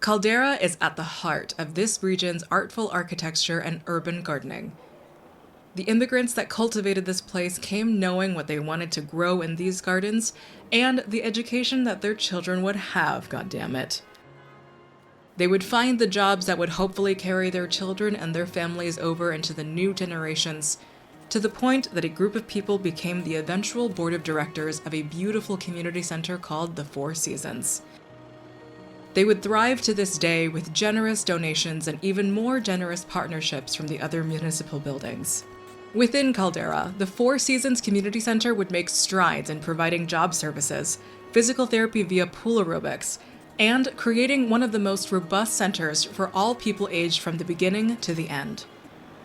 Caldera is at the heart of this region's artful architecture and urban gardening. The immigrants that cultivated this place came knowing what they wanted to grow in these gardens and the education that their children would have, goddammit. They would find the jobs that would hopefully carry their children and their families over into the new generations, to the point that a group of people became the eventual board of directors of a beautiful community center called the Four Seasons. They would thrive to this day with generous donations and even more generous partnerships from the other municipal buildings. Within Caldera, the Four Seasons Community Center would make strides in providing job services, physical therapy via pool aerobics, and creating one of the most robust centers for all people aged from the beginning to the end.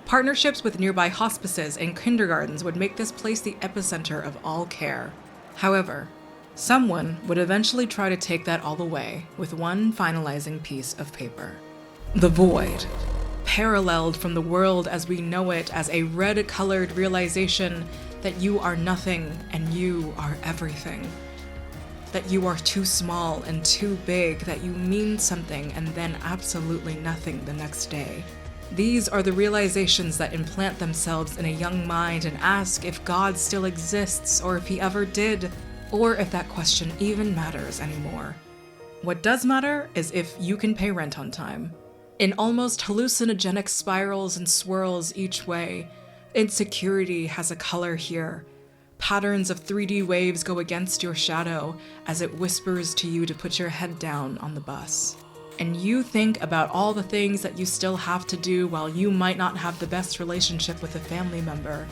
Partnerships with nearby hospices and kindergartens would make this place the epicenter of all care. However, someone would eventually try to take that all away with one finalizing piece of paper. The void. Paralleled from the world as we know it as a red-colored realization that you are nothing and you are everything. That you are too small and too big, that you mean something and then absolutely nothing the next day. These are the realizations that implant themselves in a young mind and ask if God still exists or if he ever did, or if that question even matters anymore. What does matter is if you can pay rent on time. In almost hallucinogenic spirals and swirls each way, insecurity has a color here. Patterns of 3D waves go against your shadow as it whispers to you to put your head down on the bus. And you think about all the things that you still have to do while you might not have the best relationship with a family member.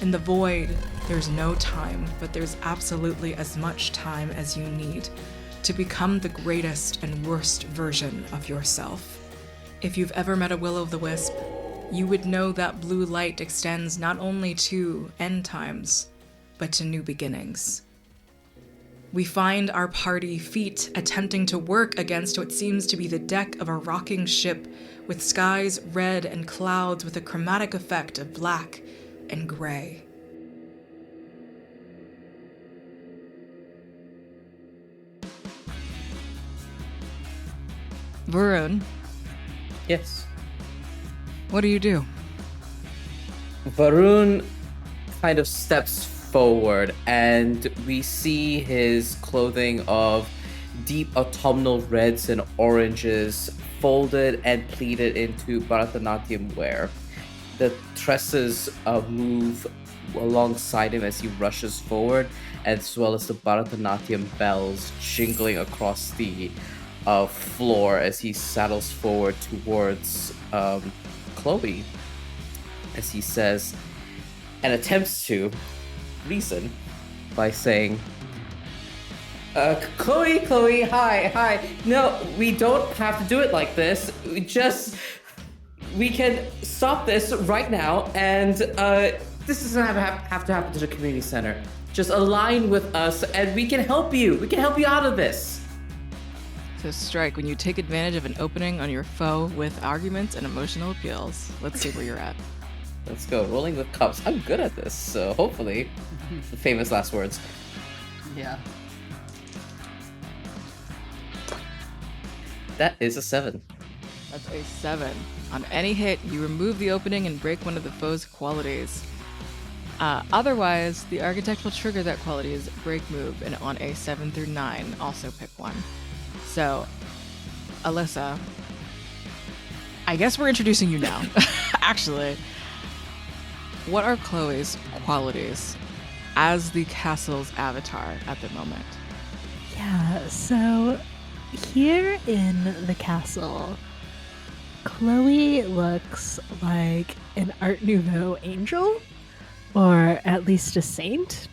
In the void, there's no time, but there's absolutely as much time as you need to become the greatest and worst version of yourself. If you've ever met a will-o'-the-wisp, you would know that blue light extends not only to end times, but to new beginnings. We find our party feet attempting to work against what seems to be the deck of a rocking ship with skies red and clouds with a chromatic effect of black and gray. Varun. Yes. What do you do? Varun kind of steps forward and we see his clothing of deep autumnal reds and oranges folded and pleated into Bharatanatyam wear. The tresses move alongside him as he rushes forward, as well as the Bharatanatyam bells jingling across the floor as he saddles forward towards Chloe, as he says, and attempts to reason by saying, Chloe, hi. No, we don't have to do it like this. We can stop this right now, and this doesn't have to happen to the community center. Just align with us, and we can help you. We can help you out of this. So strike when you take advantage of an opening on your foe with arguments and emotional appeals. Let's see where you're at. Let's go. Rolling with cups. I'm good at this, so hopefully, the famous last words. Yeah. That is a 7. That's a 7. On any hit, you remove the opening and break one of the foe's qualities. Otherwise, the architect will trigger that quality's break move, and on a 7 through 9, also pick one. So, Alyssa, I guess we're introducing you now. Actually, what are Chloe's qualities as the castle's avatar at the moment? Yeah, so here in the castle, Chloe looks like an Art Nouveau angel, or at least a saint.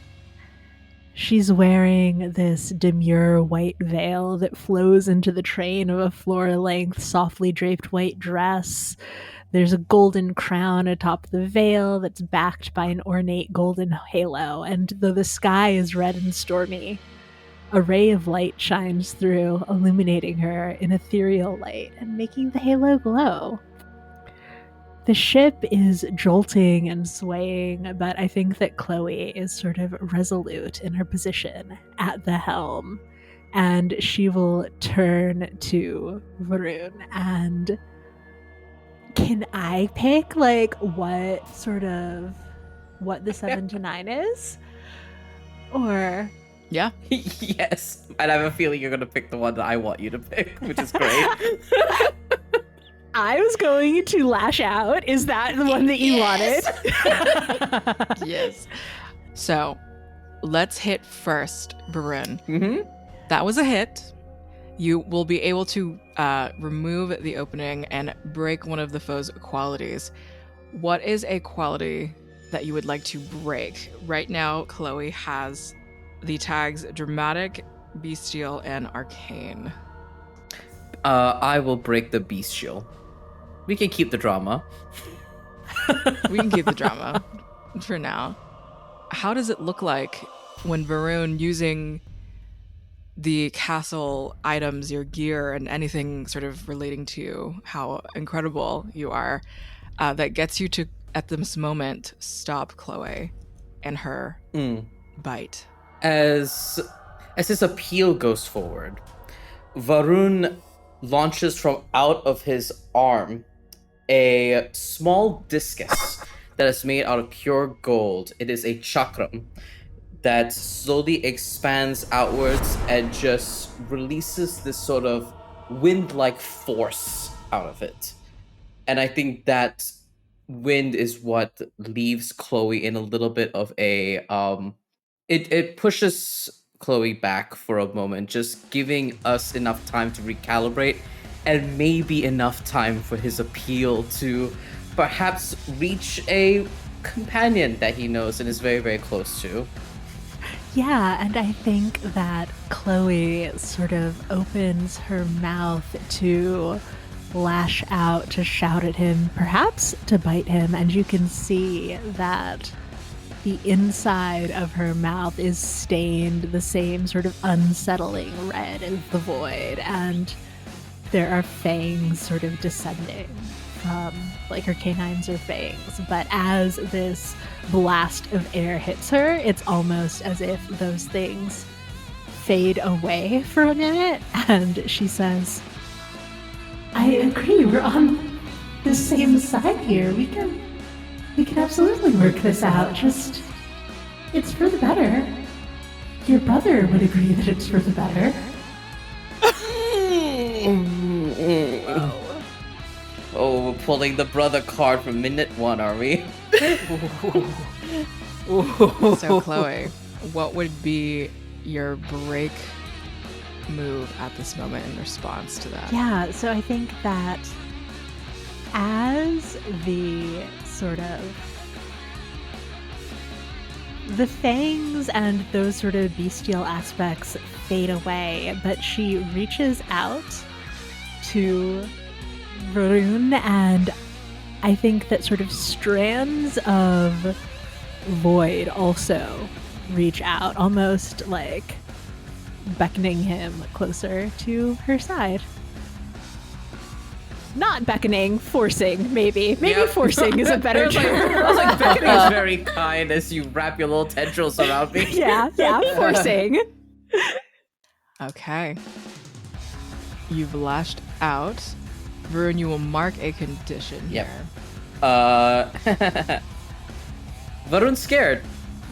She's wearing this demure white veil that flows into the train of a floor-length, softly draped white dress. There's a golden crown atop the veil that's backed by an ornate golden halo, and though the sky is red and stormy, a ray of light shines through, illuminating her in ethereal light and making the halo glow. The ship is jolting and swaying, but I think that Chloe is sort of resolute in her position at the helm. and she will turn to Varun. And can I pick like what the 7 to 9 is? Or Yeah. Yes, and I have a feeling you're gonna pick the one that I want you to pick, which is great. I was going to lash out. Is that the one that you wanted? Yes. So let's hit first, Varun. Mm-hmm. That was a hit. You will be able to remove the opening and break one of the foe's qualities. What is a quality that you would like to break? Right now, Chloe has the tags Dramatic, Bestial, and Arcane. I will break the bestial. We can keep the drama. We can keep the drama for now. How does it look like when Varun, using the castle items, your gear, and anything sort of relating to how incredible you are, that gets you to, at this moment, stop Chloe and her bite? As his appeal goes forward, Varun launches from out of his arm a small discus that is made out of pure gold. It is a chakram that slowly expands outwards and just releases this sort of wind-like force out of it. And I think that wind is what leaves Chloe in a little bit of a it pushes Chloe back for a moment, just giving us enough time to recalibrate and maybe enough time for his appeal to perhaps reach a companion that he knows and is very, very close to. Yeah, and I think that Chloe sort of opens her mouth to lash out, to shout at him, perhaps to bite him, and you can see that the inside of her mouth is stained the same sort of unsettling red as the void, and there are fangs sort of descending from, like, her canines are fangs, but as this blast of air hits her, it's almost as if those things fade away for a minute, and she says, I agree, we're on the same side here. We can absolutely work this out. Just, it's for the better. Your brother would agree that it's for the better. Oh, we're pulling the brother card from minute one, are we? So, Chloe, what would be your break move at this moment in response to that? Yeah, so I think that as the sort of the fangs and those sort of bestial aspects fade away, but she reaches out to Varun, and I think that sort of strands of void also reach out, almost like beckoning him closer to her side. Not beckoning, forcing, maybe. Maybe Yep. forcing is a better term. I was like, beckoning is very kind as you wrap your little tendrils around me. Yeah, forcing. Okay. You've lashed out. Varun, you will mark a condition Yep. here. Varun's scared.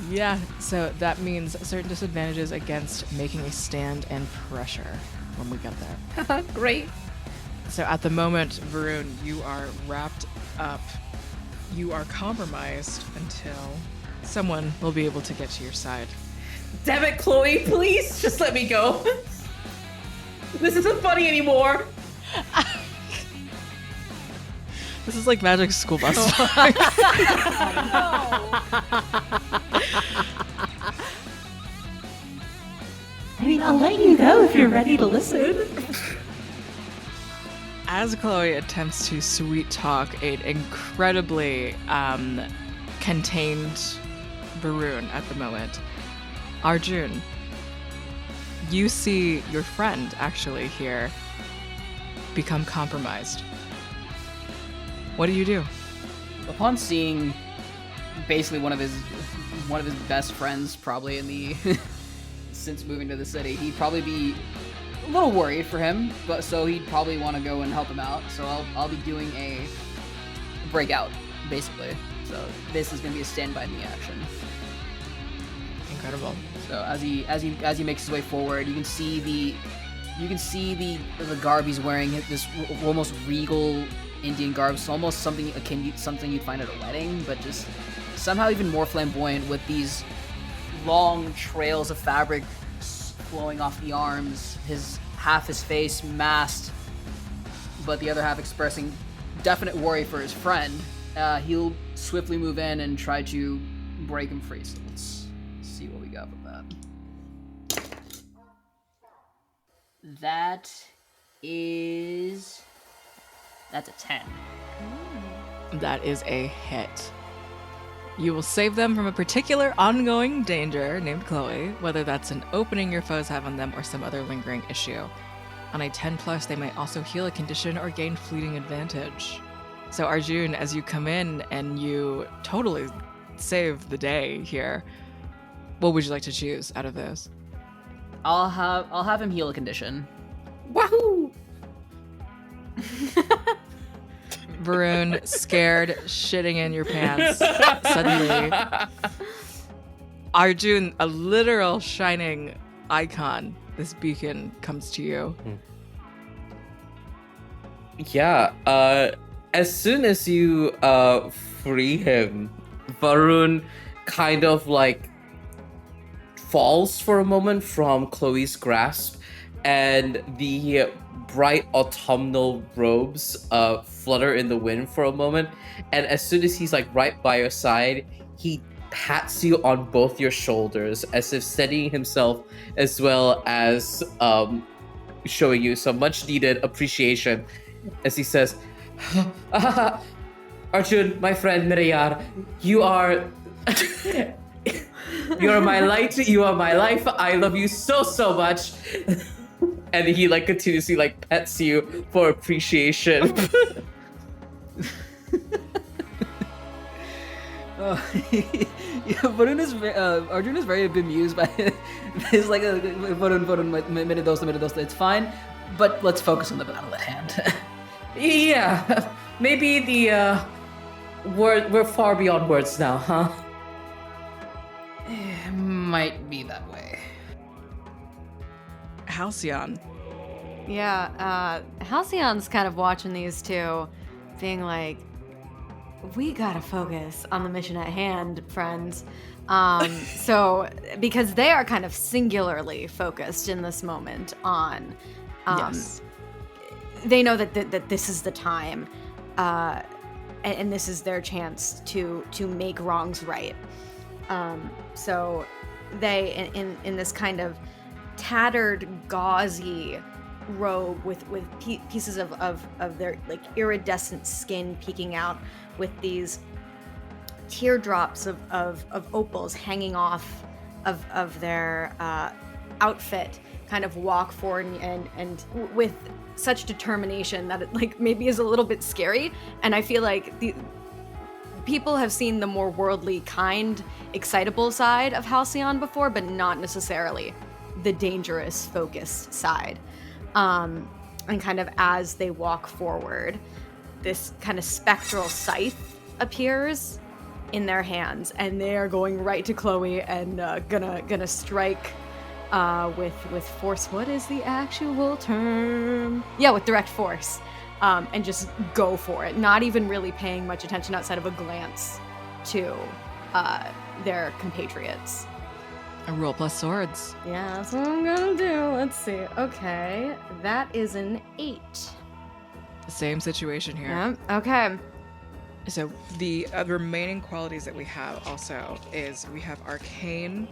Yeah, so that means certain disadvantages against making a stand and pressure when we get there. Great. So at the moment, Varun, you are wrapped up. You are compromised until someone will be able to get to your side. Damn it, Chloe, please just let me go. This isn't funny anymore. This is like Magic School Bus. I mean, I'll let you go if you're ready to listen. As Chloe attempts to sweet talk an incredibly contained Varun at the moment, Arjun, you see your friend actually here become compromised. What do you do? Upon seeing basically one of his best friends, probably in the since moving to the city, he'd probably be a little worried for him, but so he'd probably want to go and help him out. So I'll be doing a breakout, basically. So this is gonna be a stand by me action. Incredible. So as he makes his way forward, you can see the garb he's wearing, this almost regal Indian garb. It's almost something you'd find at a wedding, but just somehow even more flamboyant with these long trails of fabric flowing off the arms. Half his face masked, but the other half expressing definite worry for his friend. He'll swiftly move in and try to break him free. So let's see what we got with that. That's a 10. That is a hit. You will save them from a particular ongoing danger named Chloe, whether that's an opening your foes have on them or some other lingering issue. On a 10+, they might also heal a condition or gain fleeting advantage. So Arjun, as you come in and you totally save the day here, what would you like to choose out of those? I'll have him heal a condition. Wahoo! Varun, scared, shitting in your pants. Suddenly, Arjun, a literal shining icon, this beacon comes to you. Yeah, as soon as you free him, Varun kind of like falls for a moment from Chloe's grasp, and the bright autumnal robes flutter in the wind for a moment, and as soon as he's like right by your side, he pats you on both your shoulders as if steadying himself, as well as showing you some much needed appreciation as he says, Arjun, my friend Mirayar, you are my light, you are my life, I love you so much. And he like continuously like pets you for appreciation. Arjun is very bemused by his like Varun, it's fine, but let's focus on the battle at hand. Yeah, maybe the we're far beyond words now, huh? Might be that way. Halcyon. Yeah, Halcyon's kind of watching these two, being like, we gotta focus on the mission at hand, friends. So, because they are kind of singularly focused in this moment on, Yes. They know that this is the time, and this is their chance to make wrongs right. So they, in this kind of tattered, gauzy robe with pieces of their like iridescent skin peeking out, with these teardrops of opals hanging off of their outfit, kind of walk forward and with such determination that it like maybe is a little bit scary. And I feel like the people have seen the more worldly, kind, excitable side of Halcyon before, but not necessarily the dangerous, focused side. And kind of as they walk forward, this kind of spectral scythe appears in their hands, and they are going right to Chloe and gonna strike with force. What is the actual term? Yeah, with direct force, and just go for it, not even really paying much attention outside of a glance to their compatriots. A roll plus swords. Yeah, that's what I'm gonna do. Let's see. Okay, that is an 8. Same situation here. Yeah. Okay. So the remaining qualities that we have also is we have arcane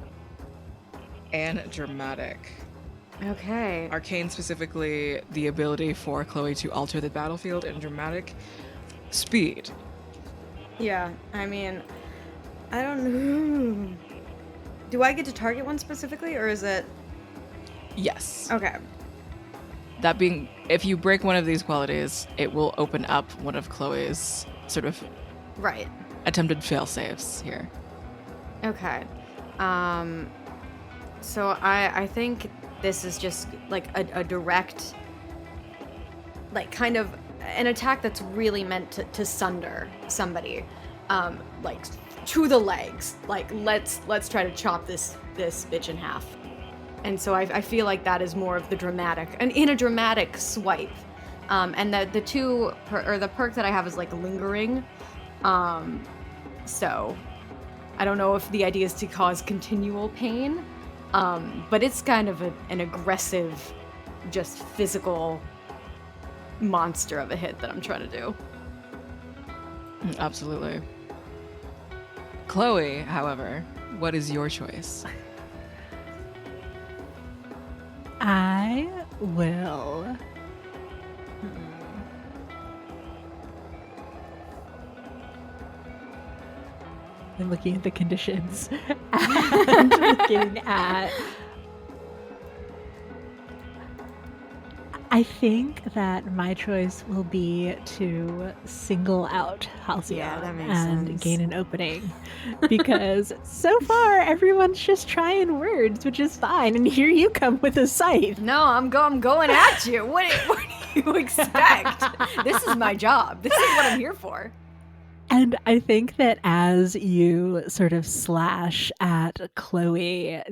and dramatic. Okay. Arcane specifically the ability for Chloe to alter the battlefield, and dramatic speed. Yeah. I mean, I don't know. Do I get to target one specifically, or is it? Yes. Okay. That being, if you break one of these qualities, it will open up one of Chloe's sort of So I think this is just like a direct, like kind of an attack that's really meant to sunder somebody, like to the legs. Like let's try to chop this bitch in half. And so I feel like that is more of the dramatic, and in a dramatic swipe. And the perk that I have is like lingering. So I don't know if the idea is to cause continual pain, but it's kind of an aggressive, just physical monster of a hit that I'm trying to do. Absolutely. Chloe, however, what is your choice? I will. I'm looking at the conditions and looking at. I think that my choice will be to single out Halcyon Yeah, that makes and sense. gain an opening. Because so far everyone's just trying words, which is fine, and here you come with a scythe. No, I'm going at you. What do you expect? This is my job. This is what I'm here for. And I think that as you sort of slash at Chloe,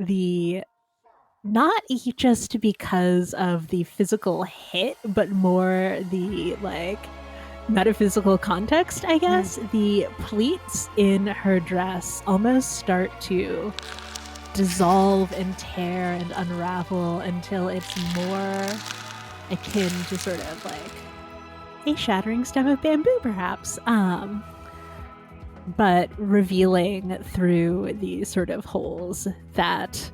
not just because of the physical hit, but more the like metaphysical context, I guess, the pleats in her dress almost start to dissolve and tear and unravel until it's more akin to sort of like a shattering stem of bamboo, perhaps. But revealing through these sort of holes that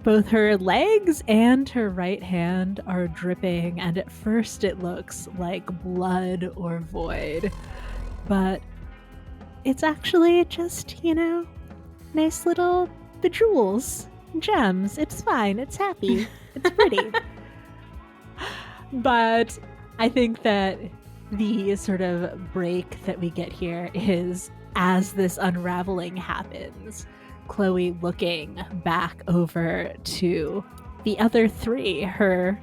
both her legs and her right hand are dripping, and at first it looks like blood or void. But it's actually just, nice little bejewels, gems. It's fine. It's happy. It's pretty. But I think that the sort of break that we get here is as this unraveling happens, Chloe looking back over to the other three, her,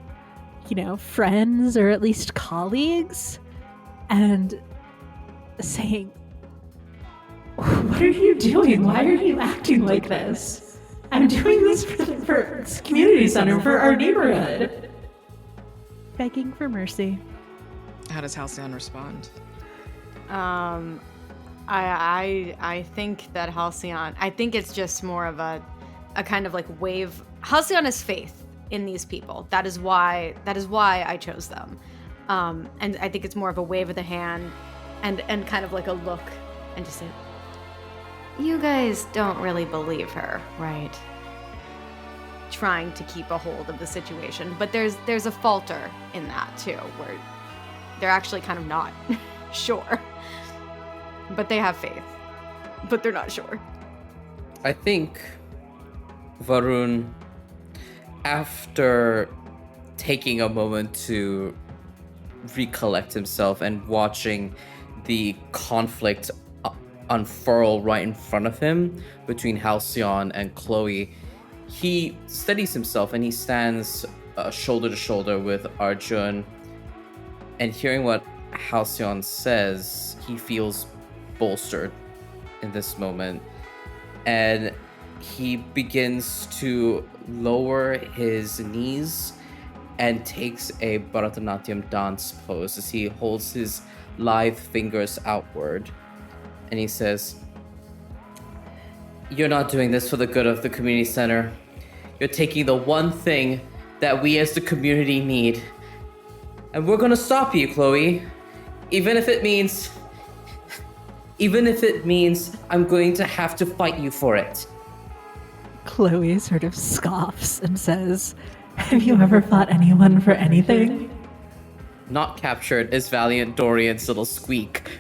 friends or at least colleagues, and saying, "What are you doing? Why are you acting like this? I'm doing this for the community center, for our neighborhood." Begging for mercy. How does Halcyon respond? I think that Halcyon, I think it's just more of a kind of like wave. Halcyon has faith in these people. That is why I chose them. And I think it's more of a wave of the hand and kind of like a look and just say, "You guys don't really believe her, right?" Trying to keep a hold of the situation. But there's a falter in that too, where they're actually kind of not sure. But they have faith. But they're not sure. I think Varun, after taking a moment to recollect himself and watching the conflict unfurl right in front of him between Halcyon and Chloe, he steadies himself and he stands shoulder to shoulder with Arjun. And hearing what Halcyon says, he feels bolstered in this moment. And he begins to lower his knees and takes a Bharatanatyam dance pose as he holds his lithe fingers outward. And he says, "You're not doing this for the good of the community center. You're taking the one thing that we as the community need. And we're gonna stop you, Chloe. Even if it means I'm going to have to fight you for it." Chloe sort of scoffs and says, "Have you ever fought anyone for anything?" Not captured is Valiant Dorian's little squeak.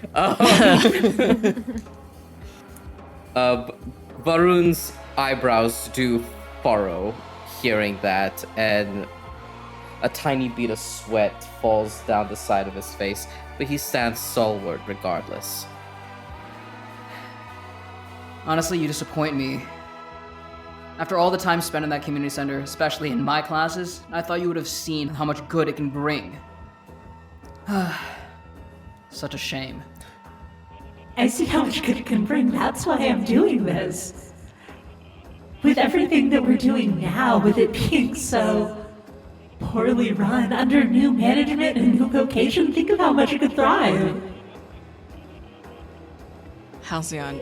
Varun's eyebrows do furrow hearing that, and a tiny bead of sweat falls down the side of his face, but he stands stalwart regardless. Honestly, you disappoint me. After all the time spent in that community center, especially in my classes, I thought you would have seen how much good it can bring. Such a shame. I see how much good it can bring. That's why I'm doing this. With everything that we're doing now, with it being so poorly run, under new management and new location, think of how much it could thrive. Halcyon,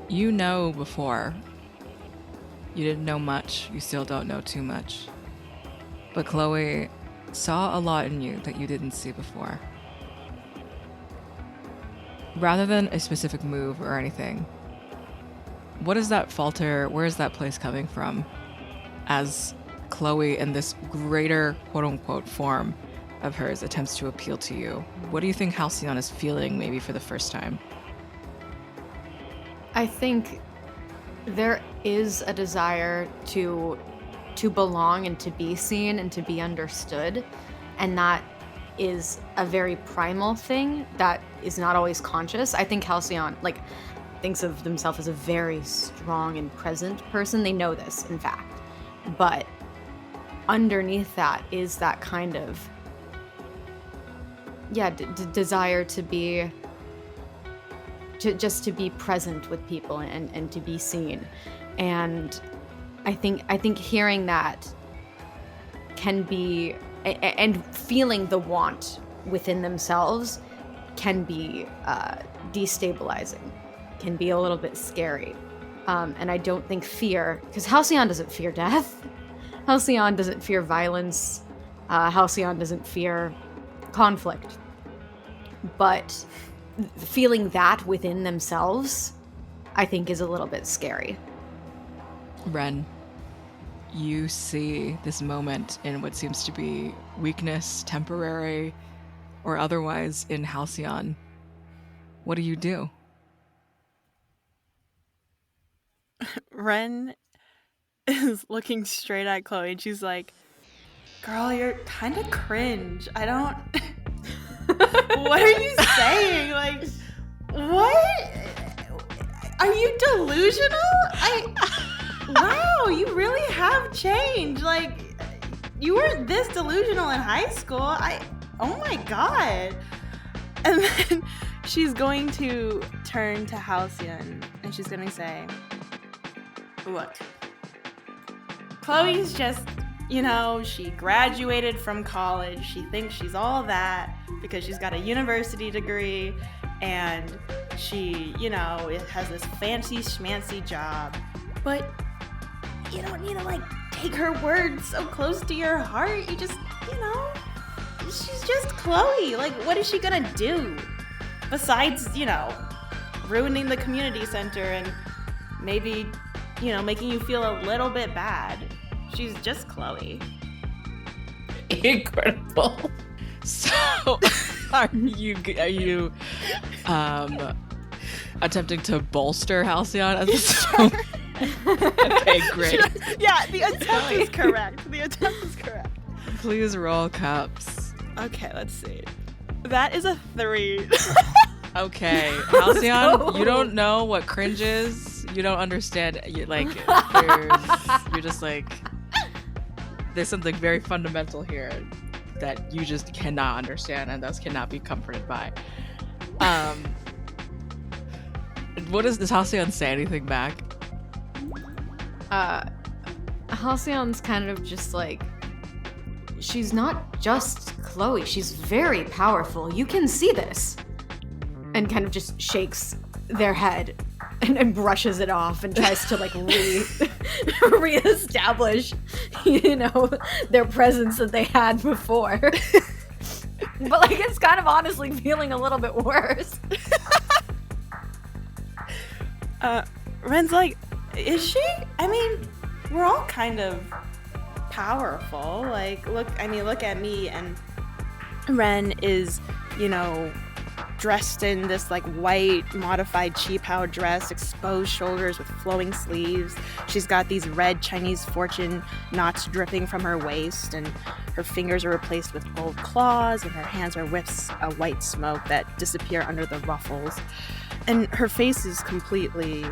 you know before. You didn't know much. You still don't know too much. But Chloe saw a lot in you that you didn't see before. Rather than a specific move or anything, what is that falter? Where is that place coming from? As Chloe, in this greater quote-unquote form of hers, attempts to appeal to you, what do you think Halcyon is feeling maybe for the first time? I think there is a desire to belong and to be seen and to be understood, and that is a very primal thing that is not always conscious. I think Halcyon thinks of themselves as a very strong and present person. They know this, in fact, but underneath that is that kind of desire to be just to be present with people and to be seen. And I think hearing that can be, and feeling the want within themselves can be destabilizing, can be a little bit scary. And I don't think fear, because Halcyon doesn't fear death. Halcyon doesn't fear violence. Halcyon doesn't fear conflict. But feeling that within themselves, I think, is a little bit scary. Ren, you see this moment in what seems to be weakness, temporary or otherwise, in Halcyon. What do you do? Ren is looking straight at Chloe and she's like, girl, you're kind of cringe. I don't... What are you saying? Like, what? Are you delusional? Wow, you really have changed. Like, you weren't this delusional in high school. Oh my God. And then she's going to turn to Halcyon and she's going to say, look, Chloe's just, she graduated from college. She thinks she's all that because she's got a university degree and she, has this fancy schmancy job. But you don't need to, take her words so close to your heart. You just, she's just Chloe. What is she gonna do? Besides, ruining the community center and maybe, making you feel a little bit bad. She's just Chloe. Incredible. So, are you attempting to bolster Halcyon at this moment? Okay, great. Yeah, the attempt is correct. The attempt is correct. Please roll caps. Okay, let's see. That is a 3. Okay, Halcyon, you don't know what cringe is. You don't understand. You're just like, there's something very fundamental here that you just cannot understand and thus cannot be comforted by. Does Halcyon say anything back? Halcyon's kind of just like, she's not just Chloe, she's very powerful. You can see this. And kind of just shakes their head and brushes it off and tries to reestablish, their presence that they had before. But it's kind of honestly feeling a little bit worse. Ren's like, is she? I mean, we're all kind of powerful. Look at me, and Ren is, dressed in this white modified cheapao dress, exposed shoulders with flowing sleeves. She's got these red Chinese fortune knots dripping from her waist, and her fingers are replaced with gold claws, and her hands are whiffs of white smoke that disappear under the ruffles. And her face is completely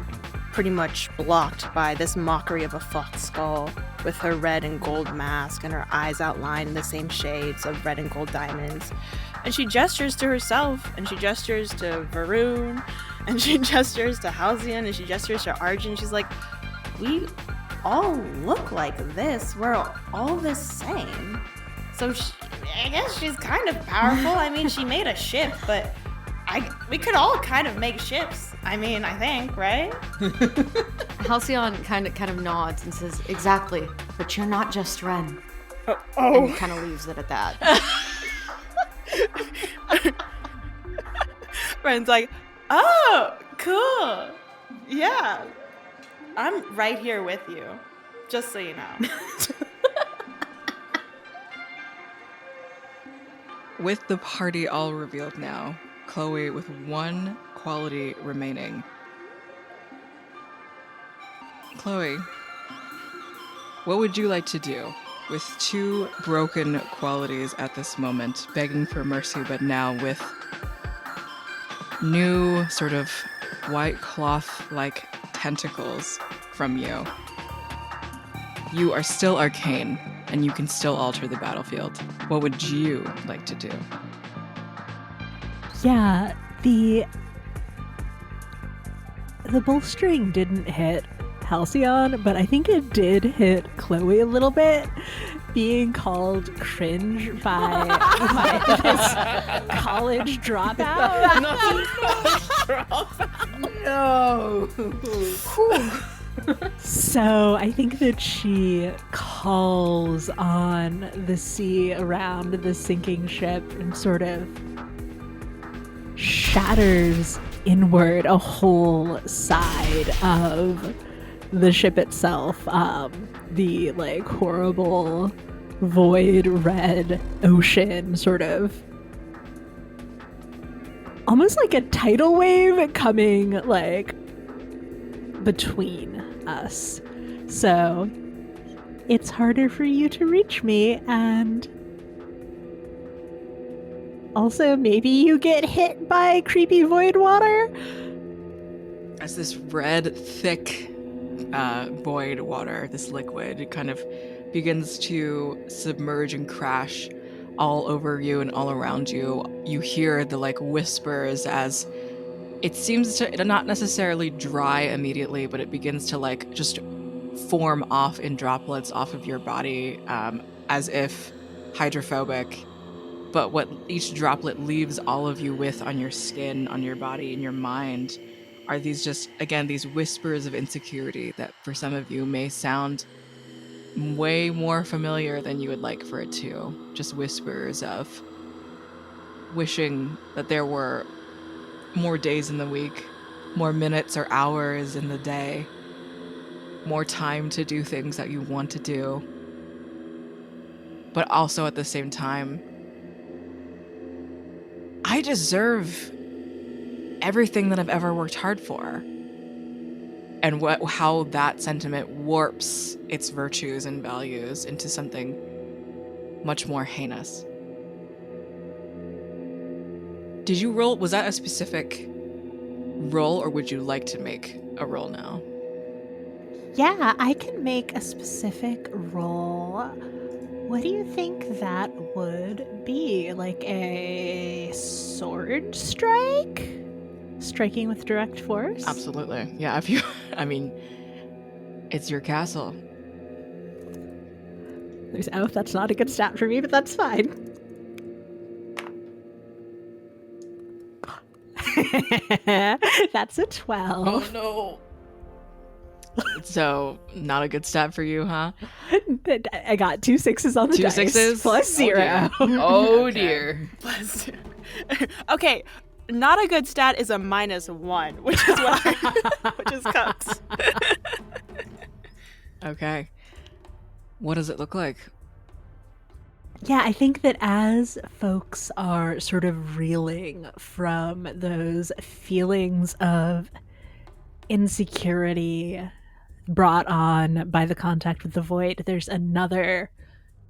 pretty much blocked by this mockery of a fox skull with her red and gold mask and her eyes outlined in the same shades of red and gold diamonds. And she gestures to herself, and she gestures to Varun, and she gestures to Halcyon, and she gestures to Arjun. She's like, we all look like this. We're all the same. So I guess she's kind of powerful. I mean, she made a ship, but we could all kind of make ships. I mean, I think, right? Halcyon kind of nods and says, exactly, but you're not just Ren. Oh. And kind of leaves it at that. Ren's like, oh, cool. Yeah. I'm right here with you, just so you know. With the party all revealed now, Chloe with one quality remaining. Chloe, what would you like to do with two broken qualities at this moment, begging for mercy, but now with new sort of white cloth-like tentacles from you? You are still arcane, and you can still alter the battlefield. What would you like to do? Yeah, the bowstring didn't hit Halcyon, but I think it did hit Chloe a little bit. Being called cringe by this college dropout. No. So I think that she calls on the sea around the sinking ship and sort of shatters inward a whole side of the ship itself. The like horrible void red ocean, sort of almost like a tidal wave coming like between us. So it's harder for you to reach me, and also maybe you get hit by creepy void water. As this red, thick void water, this liquid, it kind of begins to submerge and crash all over you and all around you. You hear the like whispers as it seems to not necessarily dry immediately, but it begins to like just form off in droplets off of your body, as if hydrophobic. But what each droplet leaves all of you with on your skin, on your body, and your mind are these just, again, these whispers of insecurity that for some of you may sound way more familiar than you would like for it to. Just whispers of wishing that there were more days in the week, more minutes or hours in the day, more time to do things that you want to do. But also at the same time, I deserve everything that I've ever worked hard for. And how that sentiment warps its virtues and values into something much more heinous. Did you roll? Was that a specific roll, or would you like to make a roll now? Yeah, I can make a specific roll. What do you think that would be? Like a sword strike? Striking with direct force? Absolutely. Yeah, if you, I mean, it's your castle. Oh, that's not a good stat for me, but that's fine. That's a 12. Oh no. So, not a good stat for you, huh? I got 2 6s on the Two dice. sixes? Plus 0. Oh dear. Okay, not a good stat is a -1, which is what which is cuts. Okay. What does it look like? Yeah, I think that as folks are sort of reeling from those feelings of insecurity brought on by the contact with the void, there's another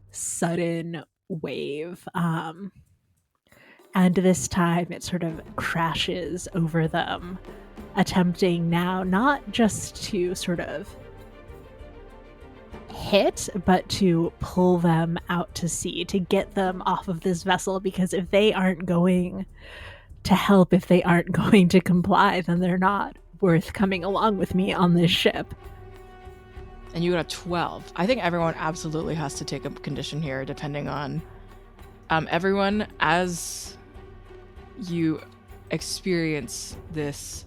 sudden wave. And this time it sort of crashes over them. attempting now not just to sort of hit, but to pull them out to sea, to get them off of this vessel, because if they aren't going to help, if they aren't going to comply, then they're not worth coming along with me on this ship. And you got a 12. I think everyone absolutely has to take a condition here, depending on everyone. As you experience this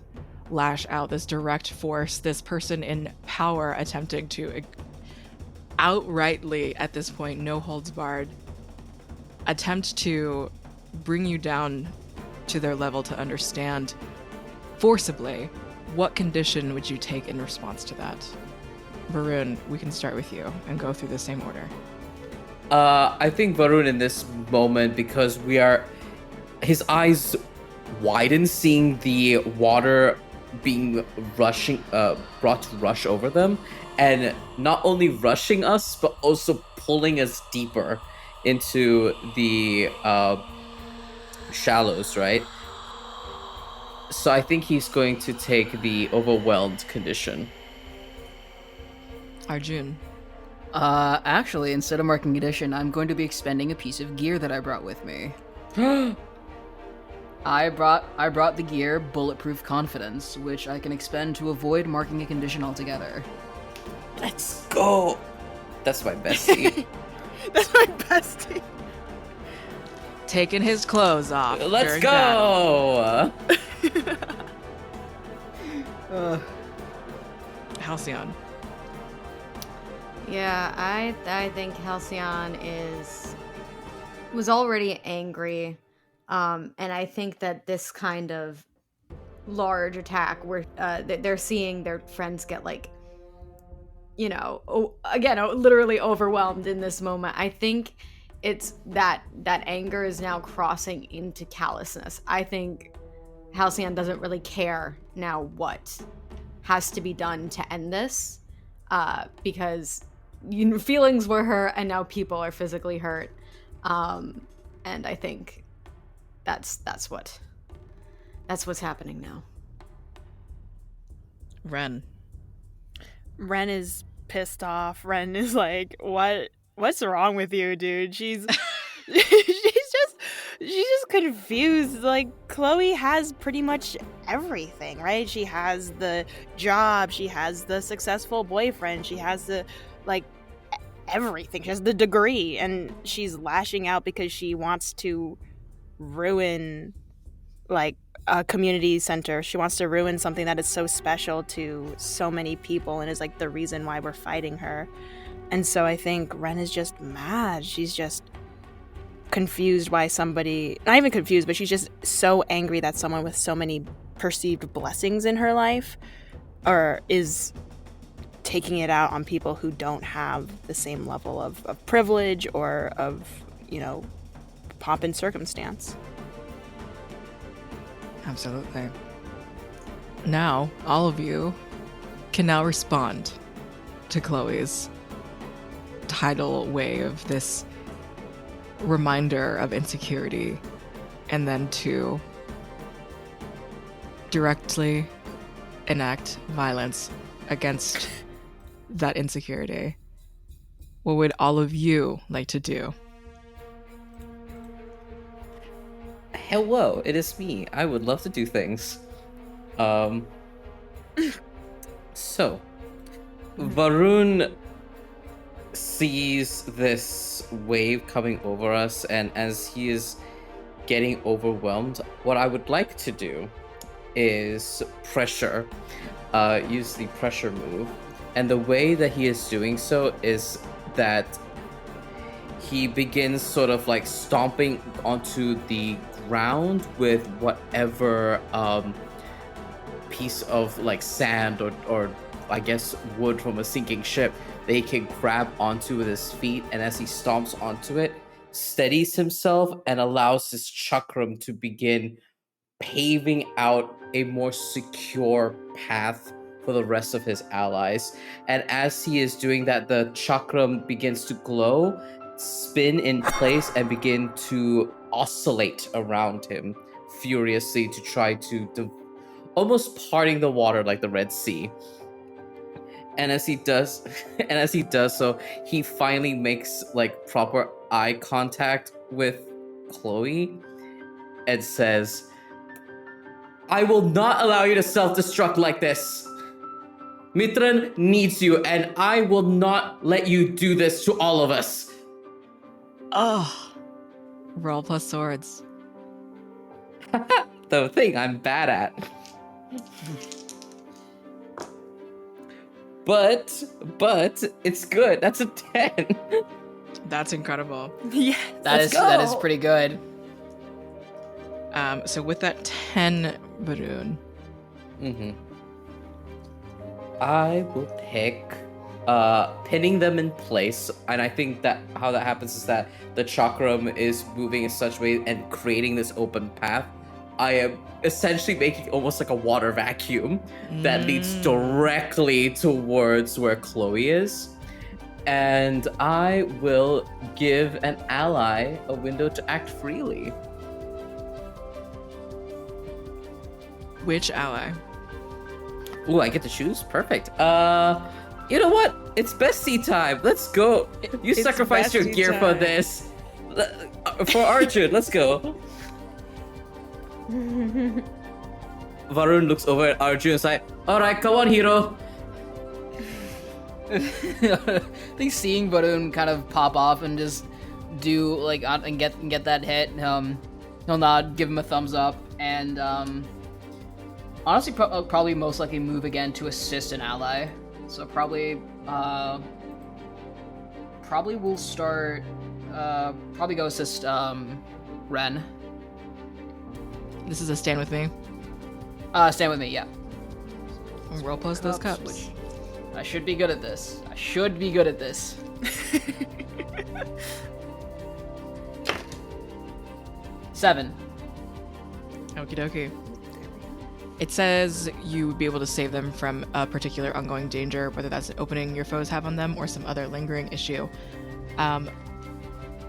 lash out, this direct force, this person in power attempting to outrightly, at this point, no holds barred, attempt to bring you down to their level to understand forcibly, what condition would you take in response to that? Varun, we can start with you and go through the same order. I think Varun in this moment, because his eyes widen, seeing the water being brought to rush over them, and not only rushing us, but also pulling us deeper into the shallows, right? So I think he's going to take the overwhelmed condition. Arjun. Actually, instead of marking condition, I'm going to be expending a piece of gear that I brought with me. I brought the gear Bulletproof Confidence, which I can expend to avoid marking a condition altogether. Let's go! That's my bestie. That's my bestie. Taking his clothes off. Let's during go! battle. Halcyon. Yeah, I think Halcyon was already angry, and I think that this kind of large attack where they're seeing their friends get literally overwhelmed in this moment. I think it's that anger is now crossing into callousness. I think Halcyon doesn't really care now what has to be done to end this, because feelings were hurt and now people are physically hurt, and I think that's what's happening now. Ren. Ren is pissed off. Ren is like, what's wrong with you, dude? She's she's just confused. Like, Chloe has pretty much everything, right? She has the job, she has the successful boyfriend, she has the everything. She has the degree, and she's lashing out because she wants to ruin a community center. She wants to ruin something that is so special to so many people and is the reason why we're fighting her. And so I think Ren is just mad. She's just confused why somebody, not even confused, but she's just so angry that someone with so many perceived blessings in her life is taking it out on people who don't have the same level of privilege or of, pomp and circumstance. Absolutely. Now, all of you can now respond to Chloe's tidal wave, this reminder of insecurity, and then to directly enact violence against that insecurity. What would all of you like to do? Hello, it is me. I would love to do things. So, Varun sees this wave coming over us, and as he is getting overwhelmed, what I would like to do is pressure, use the pressure move. And the way that he is doing so is that he begins sort of stomping onto the ground with whatever piece of sand or I guess wood from a sinking ship that he can grab onto with his feet, and as he stomps onto it, steadies himself and allows his chakram to begin paving out a more secure path for the rest of his allies. And as he is doing that, the chakram begins to glow, spin in place, and begin to oscillate around him furiously to try to almost parting the water like the Red Sea. And as he does so, he finally makes like proper eye contact with Chloe and says, "I will not allow you to self-destruct like this. Mitran needs you, and I will not let you do this to all of us." Oh. Roll plus swords. The thing I'm bad at. But it's good. That's a 10. That's incredible. Yeah. That is pretty good. So with that 10, Varun, I will pick pinning them in place, and I think that how that happens is that the chakram is moving in such a way and creating this open path. I am essentially making almost like a water vacuum that leads directly towards where Chloe is. And I will give an ally a window to act freely. which ally? Ooh, I get to choose? Perfect. You know what? It's bestie time. Let's go. You It's sacrificed your bestie gear for time. this. For Arjun, let's go. Varun looks over at Arjun and is like, "Alright, come on, hero." I think seeing Varun kind of pop off and just do like and get that hit, he'll nod, give him a thumbs up, and honestly probably most likely move again to assist an ally. So probably we'll start probably go assist Ren. This is a stand with me. Stand with me, yeah. Roll plus those cups. Which I should be good at this. 7. Okie dokie. It says you would be able to save them from a particular ongoing danger, whether that's an opening your foes have on them or some other lingering issue.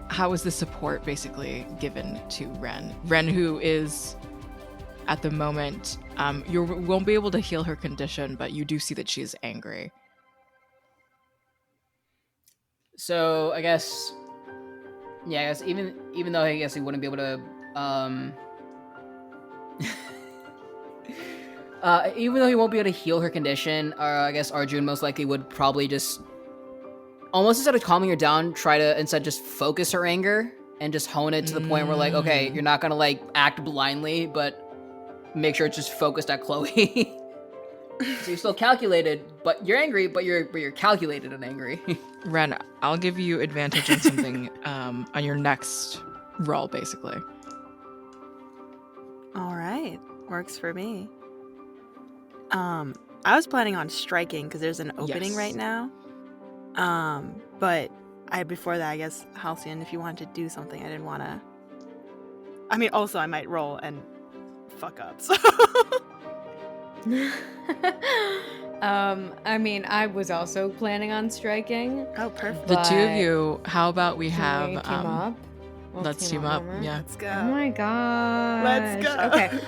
How is the support basically given to Ren? Ren, who is at the moment, you won't be able to heal her condition, but you do see that she is angry. So I guess even though I guess he wouldn't be able to even though he won't be able to heal her condition, I guess Arjun most likely would probably just almost instead of calming her down, try to instead just focus her anger and just hone it to the point where like, okay, you're not gonna like act blindly, but make sure it's just focused at Chloe. So you're still calculated, but you're angry, but you're calculated and angry. Ren, I'll give you advantage on something on your next roll, basically. All right, works for me. I was planning on striking because there's an opening Yes. right now. But before that, I guess Halcyon, if you wanted to do something, I didn't want to. I mean, also I might roll and fuck up. So. I mean, I was also planning on striking. Oh, perfect. The two of But you, how about we Can have we team up? let's team up. Homer? Yeah. Let's go. Oh my god. Let's go. Okay.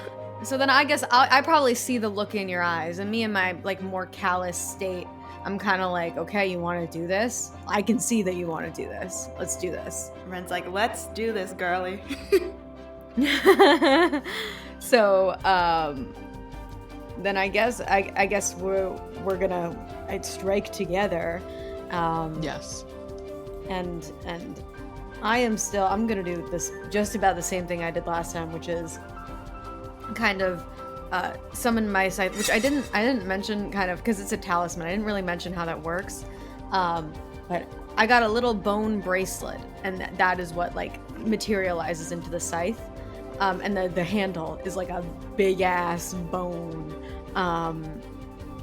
So then I guess I probably see the look in your eyes, and me in my like more callous state, I'm kind of like, okay, you want to do this? I can see that you want to do this. Let's do this. Ren's like, let's do this, girly. So then I guess we're gonna strike together. Yes. And I'm gonna do this just about the same thing I did last time, which is kind of summon my scythe, which I didn't mention, kind of because it's a talisman. I didn't really mention how that works, but I got a little bone bracelet, and that is what like materializes into the scythe, and the handle is like a big ass bone.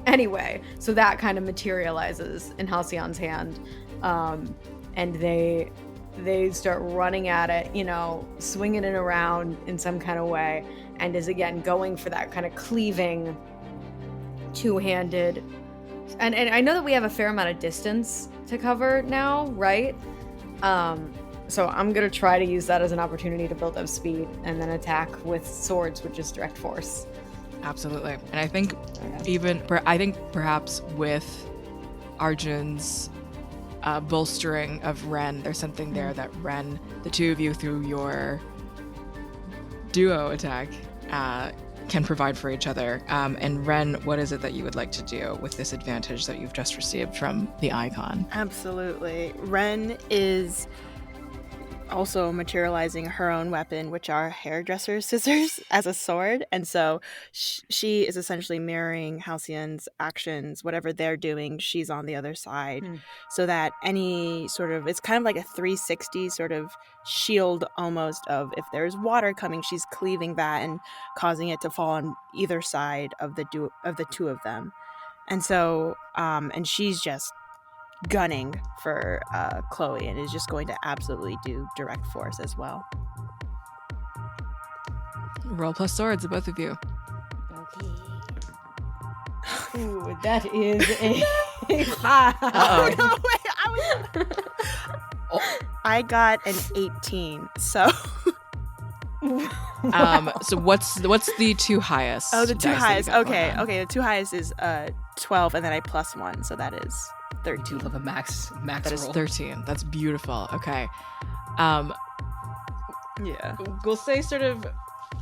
Anyway, so that kind of materializes in Halcyon's hand, and they start running at it, swinging it around in some kind of way, and is again going for that kind of cleaving two-handed. And I know that we have a fair amount of distance to cover now, right? So I'm gonna try to use that as an opportunity to build up speed and then attack with swords, which is direct force. Absolutely. And I think perhaps with Arjun's bolstering of Ren, there's something there that Ren, the two of you through your duo attack, can provide for each other. And Ren, what is it that you would like to do with this advantage that you've just received from the icon? Absolutely. Ren is also materializing her own weapon, which are hairdresser's scissors, as a sword. And so she is essentially mirroring Halcyon's actions. Whatever they're doing, she's on the other side. So that any sort of, it's kind of like a 360 sort of shield almost of, if there's water coming, she's cleaving that and causing it to fall on either side of the two of them. And so, and she's just gunning for Chloe and is just going to absolutely do direct force as well. Roll plus swords, both of you. Okay. Ooh, that is a 5. Oh no, wait, I got an 18. So so what's the two highest? oh, the two dice that you highest. got Okay, going on? okay. The two highest is 12, and then I plus 1, so that is 13. Do love a max That is roll. 13. That's beautiful. Okay. Yeah. We'll say sort of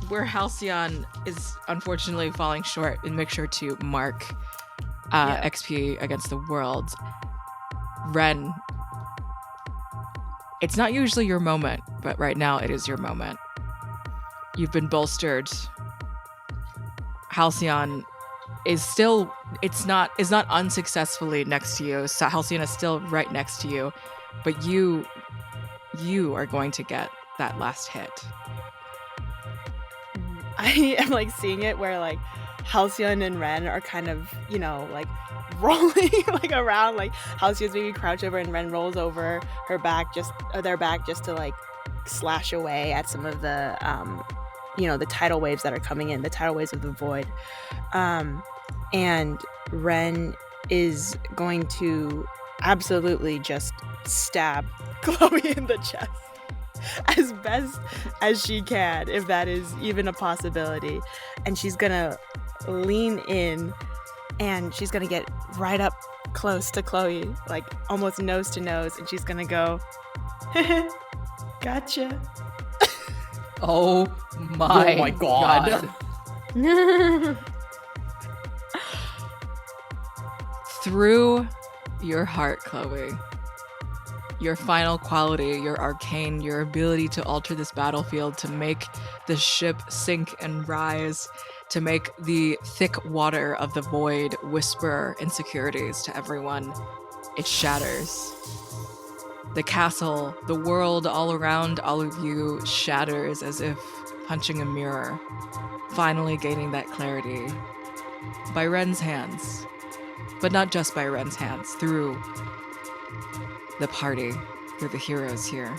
where Halcyon is unfortunately falling short, and make sure to mark XP against the world. Ren, it's not usually your moment, but right now it is your moment. You've been bolstered. Halcyon is not unsuccessfully next to you. So Halcyon is still right next to you, but you are going to get that last hit. I am like seeing it where like Halcyon and Ren are kind of, like rolling like around, like Halcyon's maybe crouch over and Ren rolls over their back just to like slash away at some of the the tidal waves that are coming in, the tidal waves of the void. And Ren is going to absolutely just stab Chloe in the chest as best as she can, if that is even a possibility. And she's gonna lean in and she's gonna get right up close to Chloe, like almost nose to nose, and she's gonna go, gotcha. Oh my God. Through your heart, Chloe, your final quality, your arcane, your ability to alter this battlefield, to make the ship sink and rise, to make the thick water of the void whisper insecurities to everyone, it shatters. The castle, the world all around all of you shatters as if punching a mirror, finally gaining that clarity by Ren's hands. But not just by Ren's hands, through the party, through the heroes here.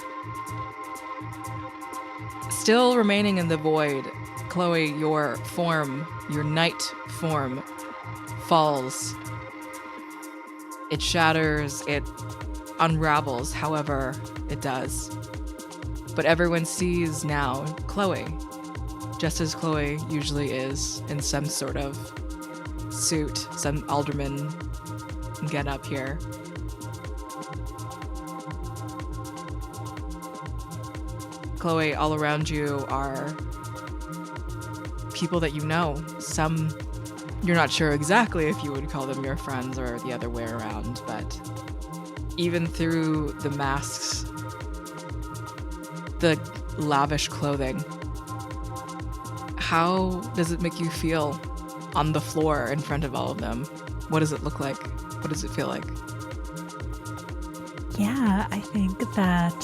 Still remaining in the void, Chloe, your form, your knight form, falls. It shatters, it unravels, however it does. But everyone sees now Chloe, just as Chloe usually is, in some sort of suit, some alderman get up here. Chloe, all around you are people that you know. Some you're not sure exactly if you would call them your friends or the other way around, but even through the masks, the lavish clothing, how does it make you feel on the floor in front of all of them? What does it look like? What does it feel like? Yeah, I think that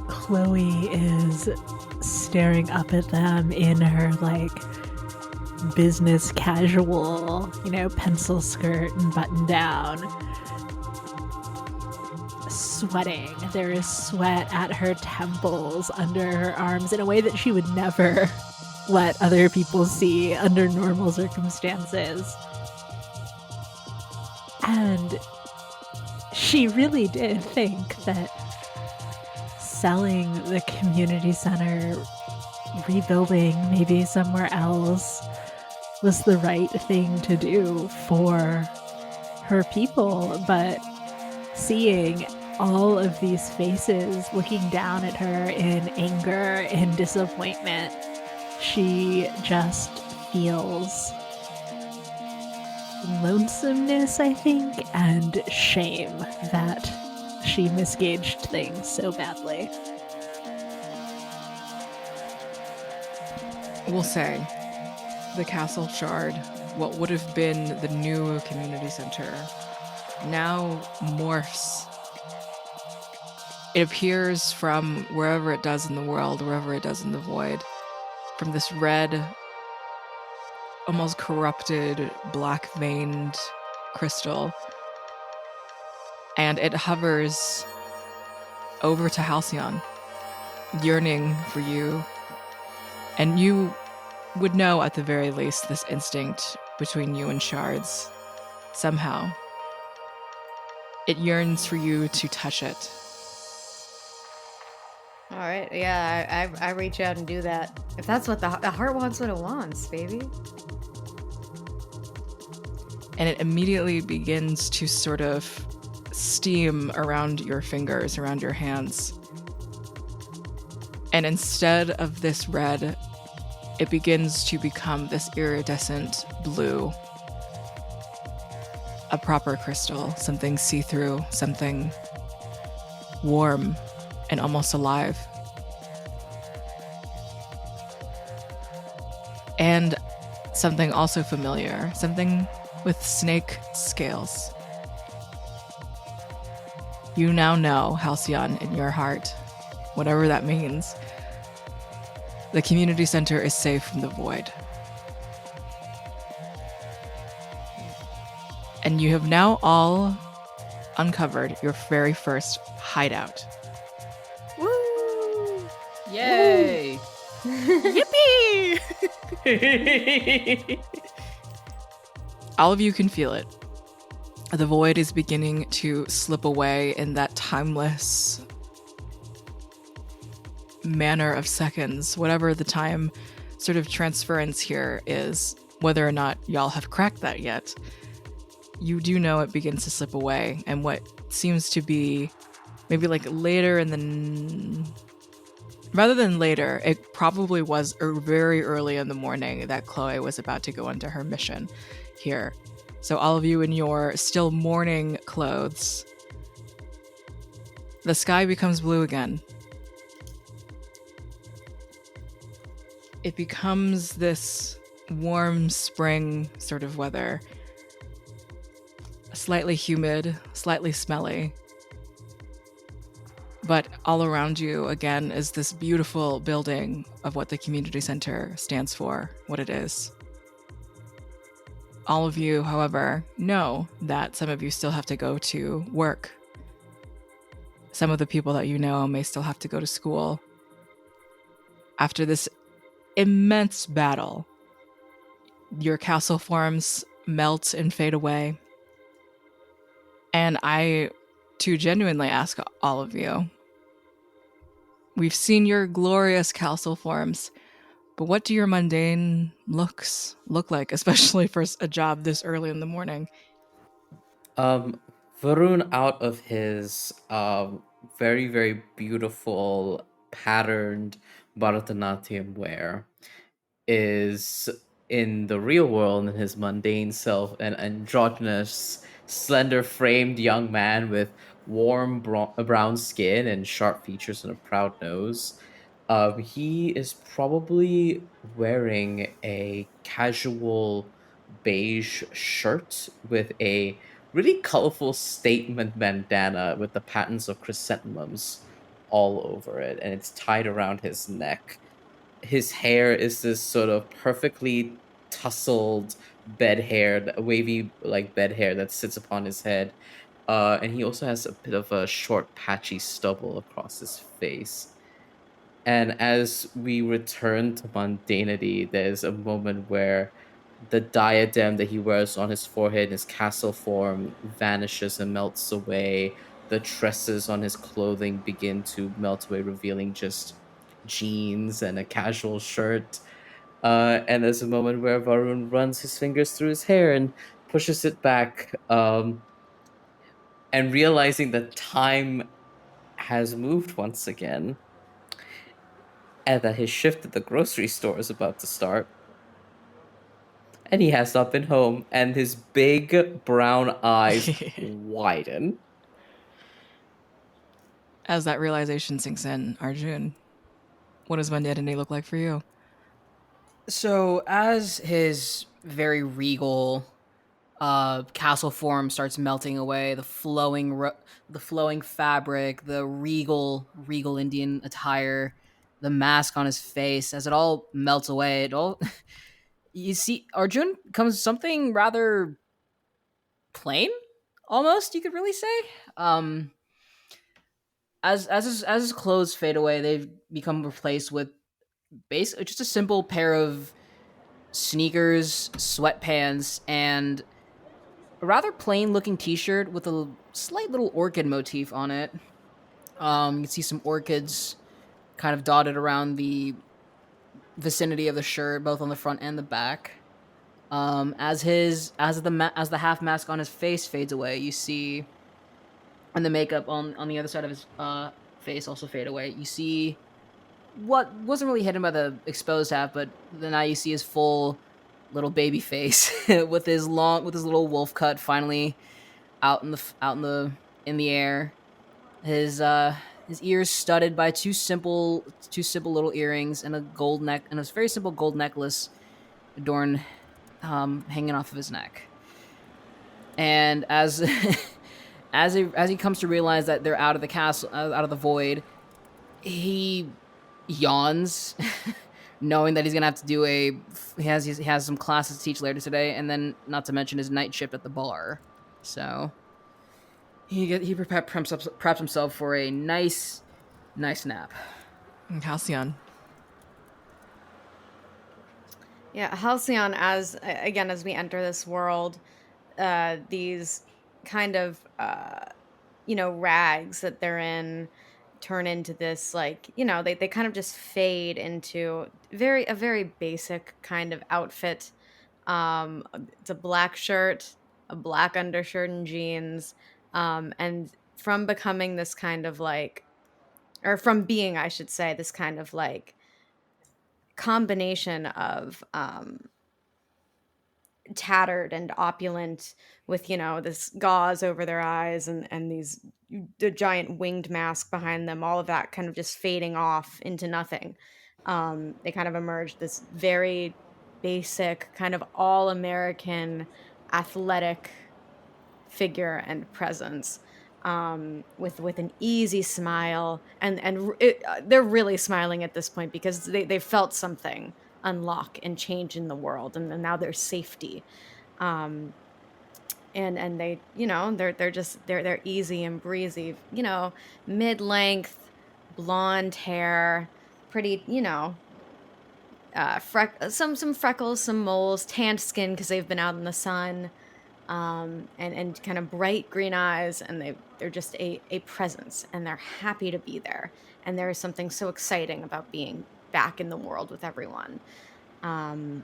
Chloe is staring up at them in her business casual, pencil skirt and button down, sweating. There is sweat at her temples, under her arms, in a way that she would never let other people see under normal circumstances. And she really did think that selling the community center rebuilding maybe somewhere else was the right thing to do for her people, but seeing all of these faces looking down at her in anger and disappointment, she just feels lonesomeness, I think, and shame that she misgauged things so badly. We'll say the castle shard, what would have been the new community center, now morphs. It appears from wherever it does in the world, wherever it does in the void, from this red, almost corrupted, black veined crystal. And it hovers over to Halcyon, yearning for you. And you would know at the very least this instinct between you and shards. Somehow, it yearns for you to touch it. All right, yeah, I reach out and do that. If that's what the heart wants, what it wants, baby. And it immediately begins to sort of steam around your fingers, around your hands. And instead of this red, it begins to become this iridescent blue. A proper crystal, something see-through, something warm and almost alive. And something also familiar, something with snake scales. You now know, Halcyon, in your heart, whatever that means, the community center is safe from the void. And you have now all uncovered your very first hideout. Woo! Yay! Yippee! All of you can feel it. The void is beginning to slip away in that timeless manner of seconds, whatever the time sort of transference here is, whether or not y'all have cracked that yet. You do know it begins to slip away, and what seems to be maybe like later in the... Rather than later, it probably was very early in the morning that Chloe was about to go into her mission here. So all of you in your still morning clothes, the sky becomes blue again. It becomes this warm spring sort of weather. Slightly humid, slightly smelly. But all around you, again, is this beautiful building of what the community center stands for, what it is. All of you, however, know that some of you still have to go to work. Some of the people that you know may still have to go to school. After this immense battle, your castle forms melt and fade away. And I, to genuinely ask all of you, we've seen your glorious castle forms, but what do your mundane looks look like, especially for a job this early in the morning? Varun, out of his very, very beautiful patterned Bharatanatyam wear, is in the real world, in his mundane self, an androgynous, slender-framed young man with warm brown skin and sharp features and a proud nose. He is probably wearing a casual beige shirt with a really colorful statement bandana with the patterns of chrysanthemums all over it, and it's tied around his neck. His hair is this sort of perfectly tousled bed hair, wavy like bed hair that sits upon his head. And he also has a bit of a short, patchy stubble across his face. And as we return to mundanity, there's a moment where the diadem that he wears on his forehead, his castle form, vanishes and melts away. The tresses on his clothing begin to melt away, revealing just jeans and a casual shirt. And there's a moment where Varun runs his fingers through his hair and pushes it back, and realizing that time has moved once again, and that his shift at the grocery store is about to start. And he has not been home, and his big brown eyes widen. As that realization sinks in, Arjun, what does Vendetta look like for you? So as his very regal castle form starts melting away, the flowing fabric, the regal Indian attire, the mask on his face, as it all melts away, it all you see Arjun comes something rather plain, almost you could really say. Um, as his clothes fade away, they've become replaced with basically just a simple pair of sneakers, sweatpants, and a rather plain looking t-shirt with a slight little orchid motif on it. You can see some orchids kind of dotted around the vicinity of the shirt, both on the front and the back. As the half mask on his face fades away, you see, and the makeup on the other side of his face also fade away. You see what wasn't really hidden by the exposed half, but then now you see his full little baby face with his little wolf cut finally in the air. His ears studded by two simple little earrings and a gold neck and a very simple gold necklace adorned hanging off of his neck. And as as he comes to realize that they're out of the castle, out of the void, he yawns, knowing that he's gonna have to do he has some classes to teach later today, and then not to mention his night shift at the bar. So he preps himself for a nice nap. And Halcyon. Yeah, Halcyon, as we enter this world, these kind of rags that they're in turn into this, like, they kind of just fade into a very basic kind of outfit. It's a black shirt, a black undershirt and jeans, and from becoming this kind of like, or from being, I should say, this kind of like combination of tattered and opulent, with this gauze over their eyes, and the giant winged mask behind them, all of that kind of just fading off into nothing. They kind of emerged this very basic kind of all American athletic figure and presence, with an easy smile, they're really smiling at this point because they felt something unlock and change in the world, and now there's safety, and they, they're easy and breezy, mid-length blonde hair, pretty, some freckles, some moles, tanned skin because they've been out in the sun, and kind of bright green eyes, and they're just a presence, and they're happy to be there, and there is something so exciting about being back in the world with everyone, and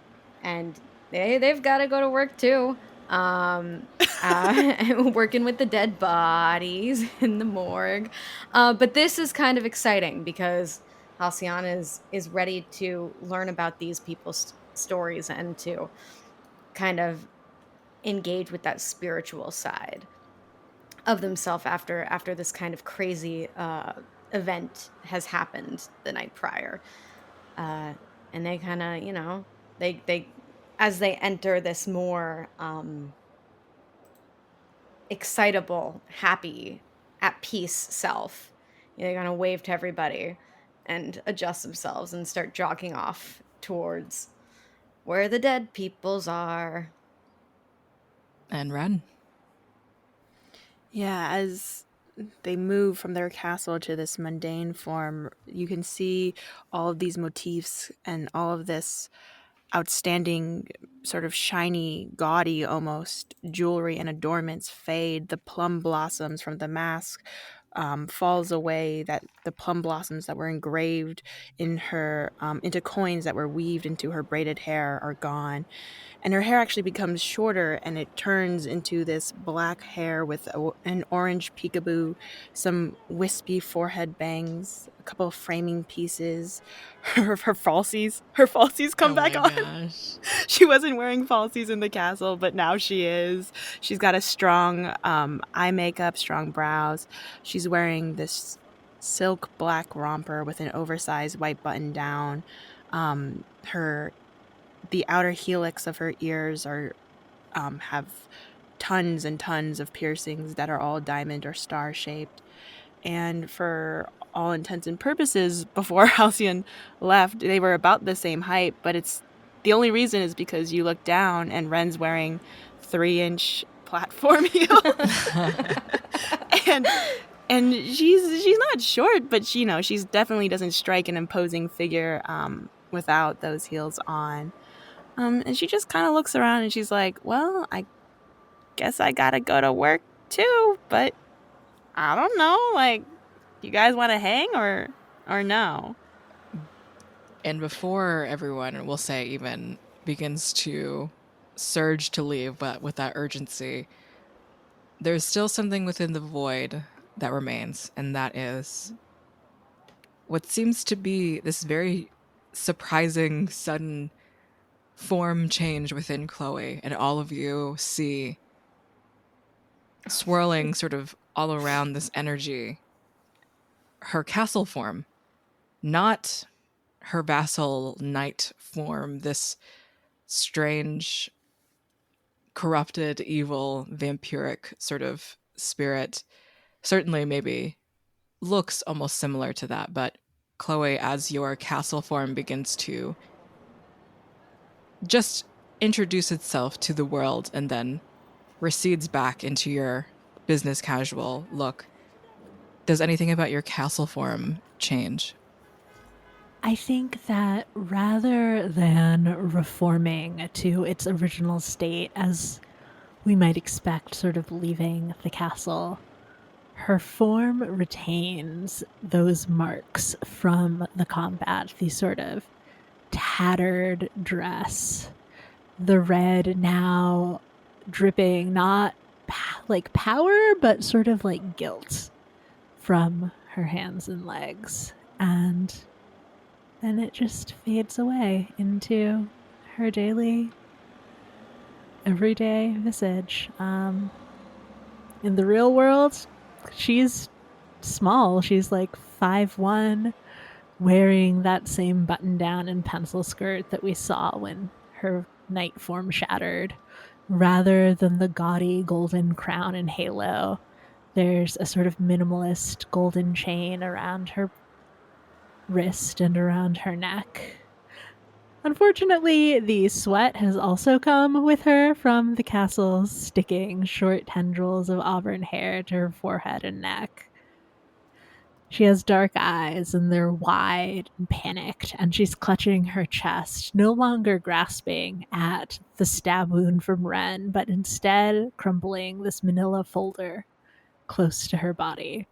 they've got to go to work too, working with the dead bodies in the morgue, but this is kind of exciting because Halcyon is ready to learn about these people's stories and to kind of engage with that spiritual side of themselves after this kind of crazy event has happened the night prior, and they kind of, they as they enter this more excitable, happy, at peace self, they kind of wave to everybody and adjust themselves and start jogging off towards where the dead peoples are. And Ren. Yeah, as they move from their castle to this mundane form, you can see all of these motifs and all of this outstanding, sort of shiny, gaudy almost jewelry and adornments fade. The plum blossoms from the mask falls away, that the plum blossoms that were engraved in her into coins that were weaved into her braided hair are gone, and her hair actually becomes shorter, and it turns into this black hair with an orange peekaboo, some wispy forehead bangs, a couple of framing pieces. Her falsies come Oh back my on. gosh. She wasn't wearing falsies in the castle, but now she is. She's got a strong eye makeup, strong brows. She's wearing this silk black romper with an oversized white button down. Her The outer helix of her ears are have tons and tons of piercings that are all diamond or star shaped. And for all intents and purposes, before Halcyon left, they were about the same height, but it's the only reason is because you look down and Ren's wearing 3-inch platform heels. and she's not short, but she's definitely doesn't strike an imposing figure without those heels on. And she just kind of looks around and she's like, well, I guess I gotta go to work too, but I don't know, like, you guys want to hang or no? And before everyone, we'll say, even begins to surge to leave, but with that urgency, there's still something within the void that remains, and that is what seems to be this very surprising, sudden form change within Chloe. And all of you see swirling sort of all around this energy her castle form, not her vassal knight form, this strange, corrupted, evil, vampiric sort of spirit. Certainly, maybe looks almost similar to that, but Chloe, as your castle form begins to just introduce itself to the world and then recedes back into your business casual look, does anything about your castle form change? I think that rather than reforming to its original state, as we might expect, sort of leaving the castle, her form retains those marks from the combat, the sort of tattered dress, the red now dripping not like power, but sort of like guilt from her hands and legs. And then it just fades away into her daily, everyday visage. In the real world, she's small. She's like 5'1", wearing that same button down and pencil skirt that we saw when her knight form shattered. Rather than the gaudy golden crown and halo, there's a sort of minimalist golden chain around her wrist and around her neck. Unfortunately, the sweat has also come with her from the castle's sticking short tendrils of auburn hair to her forehead and neck. She has dark eyes, and they're wide and panicked, and she's clutching her chest, no longer grasping at the stab wound from Ren, but instead crumpling this manila folder close to her body.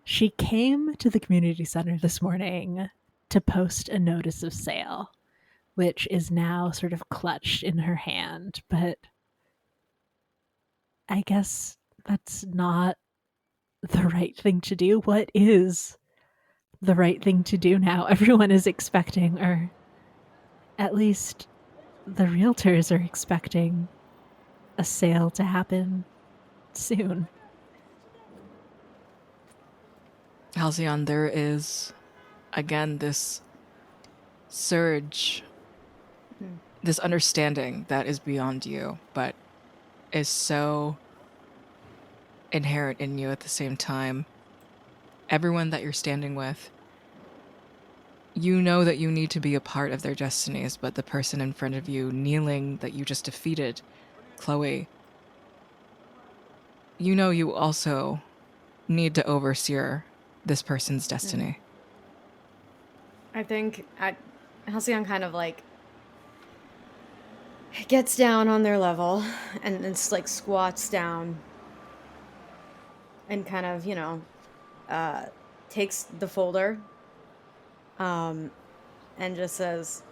She came to the community center this morning to post a notice of sale, which is now sort of clutched in her hand, but I guess that's not the right thing to do. What is the right thing to do now? Everyone is expecting, or at least the realtors are expecting, a sale to happen soon. Halcyon, there is, again, this surge, this understanding that is beyond you, but is so inherent in you at the same time. Everyone that you're standing with, you know that you need to be a part of their destinies, but the person in front of you, kneeling, that you just defeated, Chloe, you know you also need to overseer this person's destiny. I think Halcyon kind of like gets down on their level and then like squats down and kind of, takes the folder and just says,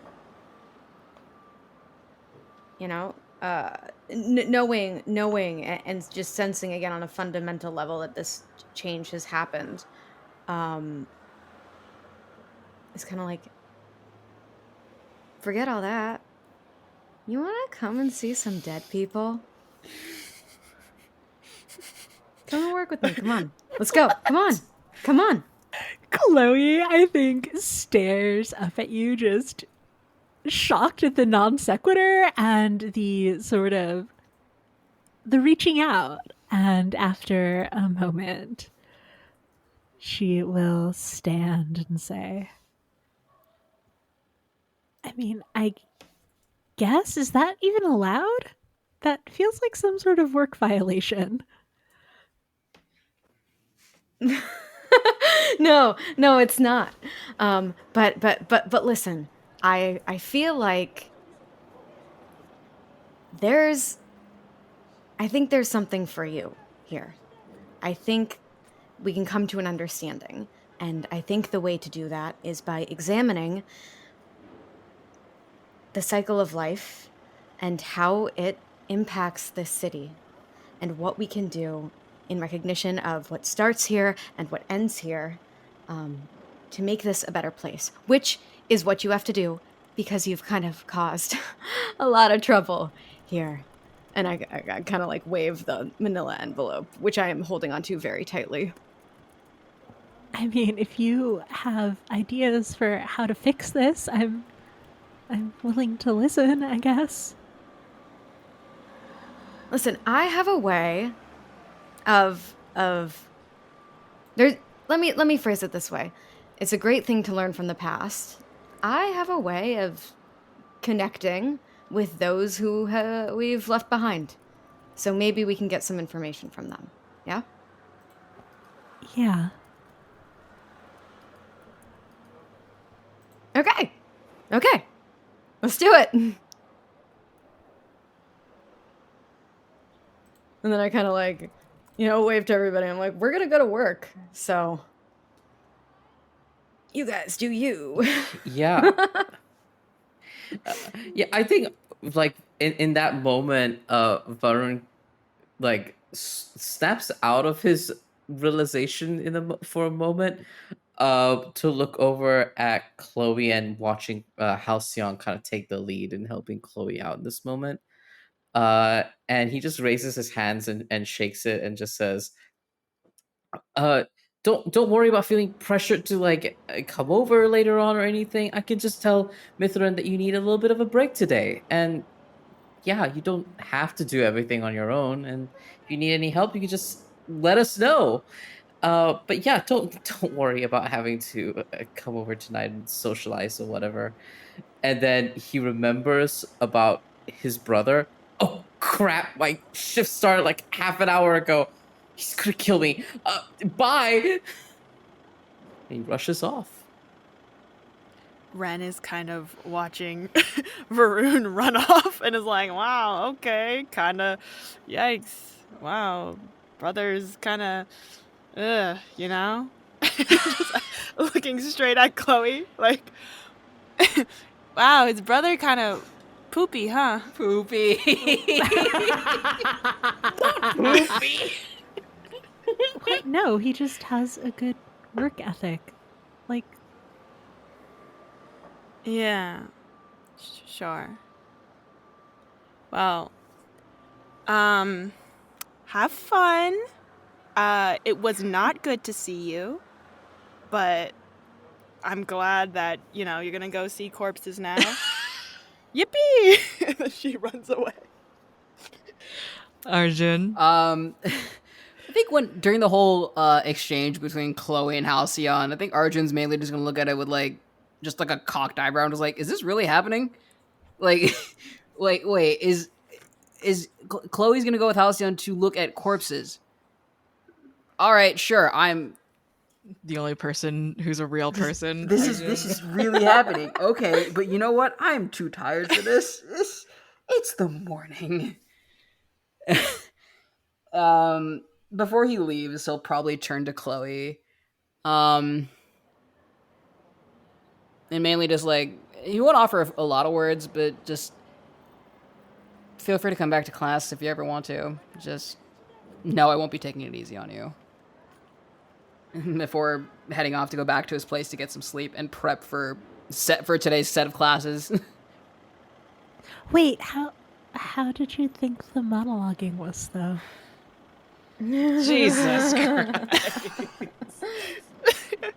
knowing and just sensing again on a fundamental level that this change has happened, it's kind of like, forget all that. You want to come and see some dead people? Come and work with me. Come on. Let's go. Come on. Come on. Chloe, I think, stares up at you, just shocked at the non sequitur and the sort of the reaching out. And after a moment, she will stand and say, I mean, I guess, is that even allowed? That feels like some sort of work violation. No, it's not. But listen, I feel like I think there's something for you here. I think we can come to an understanding, and I think the way to do that is by examining the cycle of life and how it impacts this city, and what we can do in recognition of what starts here and what ends here, to make this a better place, which is what you have to do because you've kind of caused a lot of trouble here. And I kind of like wave the manila envelope, which I am holding onto very tightly. I mean, if you have ideas for how to fix this, I'm willing to listen, I guess. Listen, I have a way of there. Let me phrase it this way. It's a great thing to learn from the past. I have a way of connecting with those who we've left behind. So maybe we can get some information from them. Yeah? Yeah. Okay. Let's do it. And then I kind of like, wave to everybody. I'm like, we're going to go to work. So you guys do you. Yeah. Yeah, I think like in that moment, Varun like snaps out of his realization for a moment, to look over at Chloe and watching Halcyon kind of take the lead in helping Chloe out in this moment. And he just raises his hands and shakes it and just says, uh don't worry about feeling pressured to like come over later on or anything. I can just tell Mithran that you need a little bit of a break today, and yeah, you don't have to do everything on your own, and if you need any help you can just let us know. But yeah, don't worry about having to come over tonight and socialize or whatever. And then he remembers about his brother. Oh crap, my shift started like half an hour ago. He's gonna kill me. Bye. And he rushes off. Ren is kind of watching Varun run off and is like, wow, okay, kind of, yikes, wow, brother's kind of, Just looking straight at Chloe, like, wow, his brother kind of poopy, huh? Poopy. Poopy. What? No, he just has a good work ethic. Like, Yeah, sure. Well, have fun. It was not good to see you, but I'm glad that, you're gonna go see corpses now. Yippee! And then she runs away. Arjun. I think during the whole exchange between Chloe and Halcyon, I think Arjun's mainly just gonna look at it with like just like a cocked eyebrow and just like, is this really happening? Like, wait, is Chloe's gonna go with Halcyon to look at corpses? All right, sure. I'm The only person who's a real person. this is really happening. Okay, but you know what? I'm too tired for this. It's the morning. Before he leaves, he'll probably turn to Chloe. And mainly just like, he won't offer a lot of words, but just feel free to come back to class if you ever want to. Just, no, I won't be taking it easy on you. Before heading off to go back to his place to get some sleep and prep for today's set of classes. Wait, how did you think the monologuing was, though? Jesus Christ.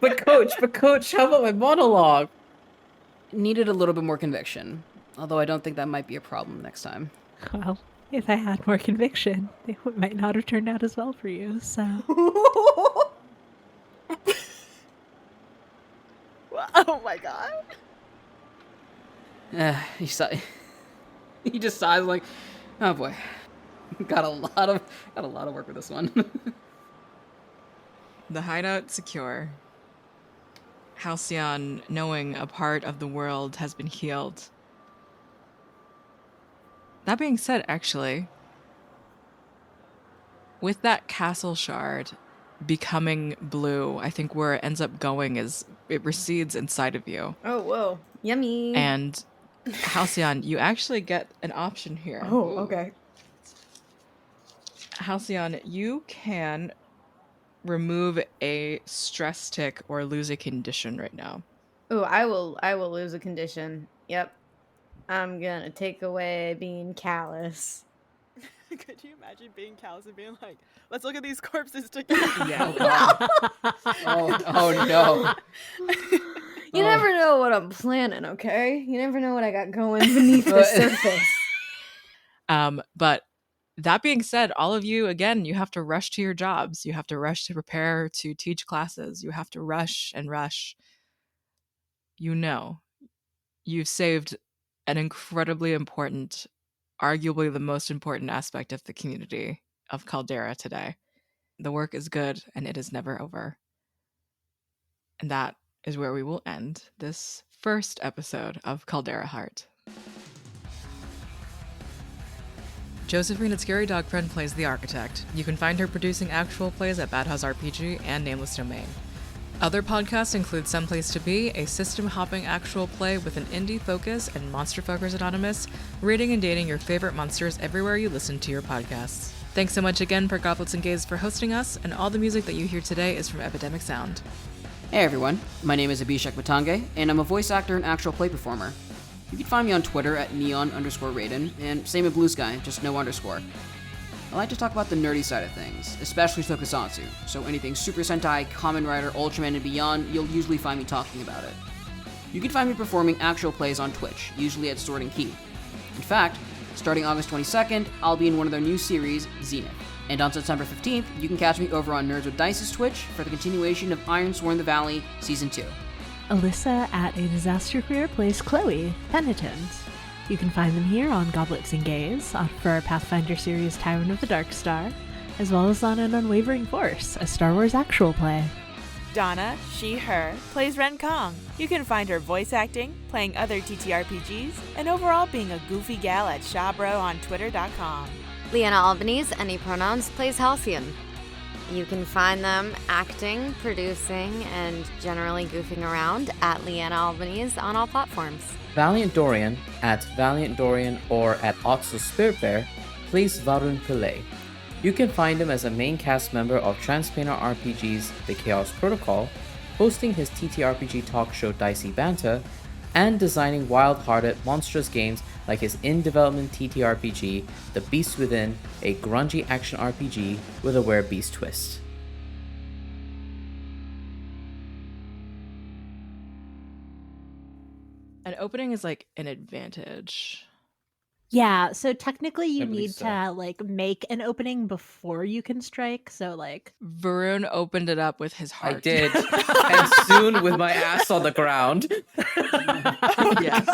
But coach, how about my monologue? Needed a little bit more conviction. Although I don't think that might be a problem next time. Well, if I had more conviction, it might not have turned out as well for you, so... Oh my god. He just sighs like, oh boy, got a lot of work with this one. The hideout secure. Halcyon, knowing a part of the world has been healed. That being said, actually, with that castle shard becoming blue, I think where it ends up going is it recedes inside of you. Oh, whoa. Yummy. And Halcyon, you actually get an option here. Oh, okay. Halcyon, you can remove a stress tick or lose a condition right now. Oh, I will lose a condition. Yep. I'm gonna take away being callous. Could you imagine being callous and being like, let's look at these corpses together? Yeah. Oh no. You never know what I'm planning, okay? You never know what I got going beneath the surface. But that being said, all of you, again, you have to rush to your jobs. You have to rush to prepare to teach classes. You have to rush and rush. You know, you've saved an incredibly important, arguably the most important aspect of the community of Caldera today. The work is good and it is never over. And that is where we will end this first episode of Calderaheart. Josephine at Scary Dog Friend plays the architect. You can find her producing actual plays at Bad House RPG and Nameless Domain. Other podcasts include Someplace to Be, a system-hopping actual play with an indie focus, and Monster Fuckers Anonymous, rating and dating your favorite monsters everywhere you listen to your podcasts. Thanks so much again, Per Goblets and Gays, for hosting us, and all the music that you hear today is from Epidemic Sound. Hey everyone, my name is Abhishek Matange, and I'm a voice actor and actual play performer. You can find me on Twitter at neon_Raiden, and same at Blue Sky, just no underscore. I like to talk about the nerdy side of things, especially Tokusatsu, so anything Super Sentai, Kamen Rider, Ultraman, and beyond, you'll usually find me talking about it. You can find me performing actual plays on Twitch, usually at Sword and Key. In fact, starting August 22nd, I'll be in one of their new series, Zenith. And on September 15th, you can catch me over on Nerds with Dice's Twitch for the continuation of Iron Sword in the Valley, Season 2. Alyssa at A Disaster Career plays Chloe, Penitent. You can find them here on Goblets and Gays, for our Pathfinder series Tyrant of the Dark Star, as well as on An Unwavering Force, a Star Wars actual play. Donna, she, her, plays Ren Kong. You can find her voice acting, playing other TTRPGs, and overall being a goofy gal at Shabro on Twitter.com. Leanna Albanese, any pronouns, plays Halcyon. You can find them acting, producing, and generally goofing around at Leanna Albanese on all platforms. Valiant Dorian at Valiant Dorian or at Oxo Spirit Bear plays Varun Pillai. You can find him as a main cast member of Transplanar RPG's The Chaos Protocol, hosting his TTRPG talk show Dicey Banter, and designing wild-hearted, monstrous games like his in-development TTRPG, The Beast Within, a grungy action RPG with a werebeast twist. An opening is like an advantage. Yeah, so technically you I believe need so. to make an opening before you can strike. So Varun opened it up with his I heart. did, and soon with my ass on the ground. Yes.